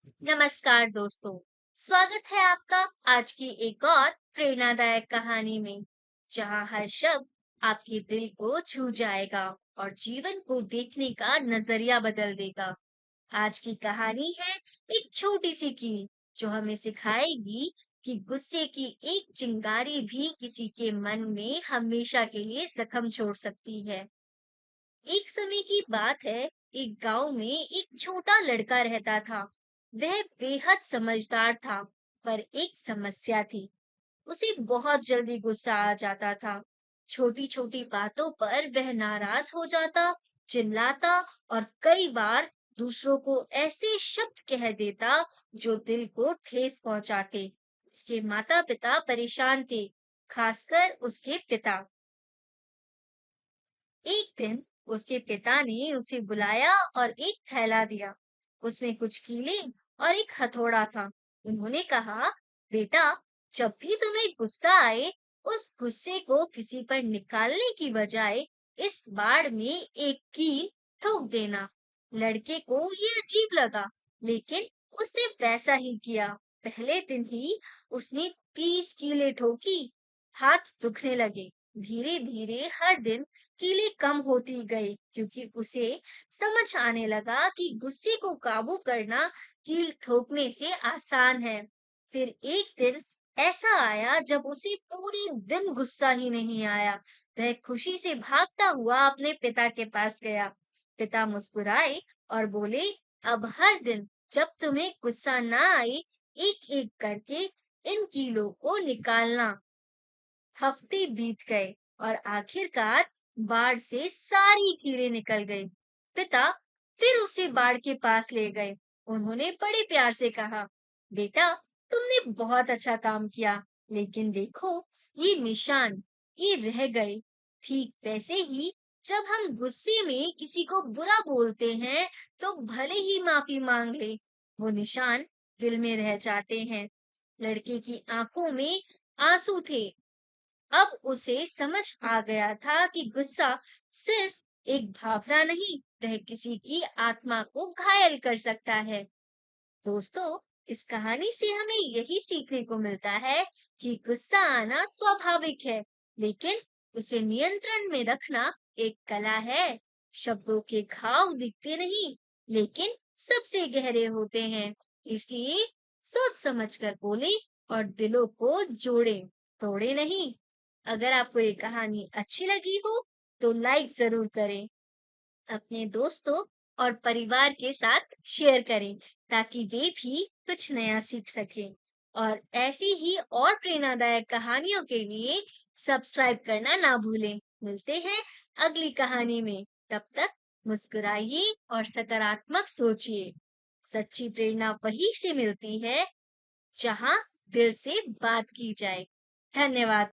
नमस्कार दोस्तों। स्वागत है आपका आज की एक और प्रेरणादायक कहानी में, जहां हर शब्द आपके दिल को छू जाएगा और जीवन को देखने का नजरिया बदल देगा। आज की कहानी है एक छोटी सी कील जो हमें सिखाएगी कि गुस्से की एक चिंगारी भी किसी के मन में हमेशा के लिए जख्म छोड़ सकती है। एक समय की बात है। एक गांव में एक छोटा लड़का रहता था। वह बेहद समझदार था, पर एक समस्या थी। उसे बहुत जल्दी गुस्सा आ जाता था। छोटी छोटी बातों पर वह नाराज हो जाता, चिल्लाता और कई बार दूसरों को ऐसे शब्द कह देता जो दिल को ठेस पहुंचाते। उसके माता पिता परेशान थे, खासकर उसके पिता। एक दिन उसके पिता ने उसे बुलाया और एक थैला दिया। उसमें कुछ कीले और एक हथौड़ा था। उन्होंने कहा, बेटा, जब भी तुम्हें गुस्सा आए, उस गुस्से को किसी पर निकालने की बजाय इस बाड़ में एक कील ठोक देना। लड़के को ये अजीब लगा, लेकिन उसने वैसा ही किया। पहले दिन ही उसने 30 कीले ठोकी। हाथ दुखने लगे। धीरे धीरे हर दिन कीलें कम होती गई, क्योंकि उसे समझ आने लगा कि गुस्से को काबू करना कील ठोकने से आसान है। फिर एक दिन ऐसा आया जब उसे पूरे दिन गुस्सा ही नहीं आया। वह खुशी से भागता हुआ अपने पिता के पास गया। पिता मुस्कुराए और बोले, अब हर दिन जब तुम्हें गुस्सा ना आए, एक एक करके इन कीलों को निकालना। हफ्ते बीत गए और आखिरकार बाढ़ से सारी कीड़े निकल गई। पिता फिर उसे बाढ़ के पास ले गए। उन्होंने बड़े प्यार से कहा, बेटा, तुमने बहुत अच्छा काम किया, लेकिन देखो, ये निशान, ये रह गए। ठीक वैसे ही जब हम गुस्से में किसी को बुरा बोलते हैं, तो भले ही माफी मांग ले, वो निशान दिल में रह जाते हैं। लड़के की आंखों में आंसू थे। अब उसे समझ आ गया था कि गुस्सा सिर्फ एक भावना नहीं, वह किसी की आत्मा को घायल कर सकता है। दोस्तों, इस कहानी से हमें यही सीखने को मिलता है कि गुस्सा आना स्वाभाविक है, लेकिन उसे नियंत्रण में रखना एक कला है। शब्दों के घाव दिखते नहीं, लेकिन सबसे गहरे होते हैं। इसलिए सोच समझ कर बोले और दिलों को जोड़े, तोड़े नहीं। अगर आपको ये कहानी अच्छी लगी हो, तो लाइक जरूर करें। अपने दोस्तों और परिवार के साथ शेयर करें, ताकि वे भी कुछ नया सीख सकें। और ऐसी ही और प्रेरणादायक कहानियों के लिए सब्सक्राइब करना ना भूलें। मिलते हैं अगली कहानी में। तब तक मुस्कुराइए और सकारात्मक सोचिए। सच्ची प्रेरणा वहीं से मिलती है, जहां दिल से बात की जाए। धन्यवाद।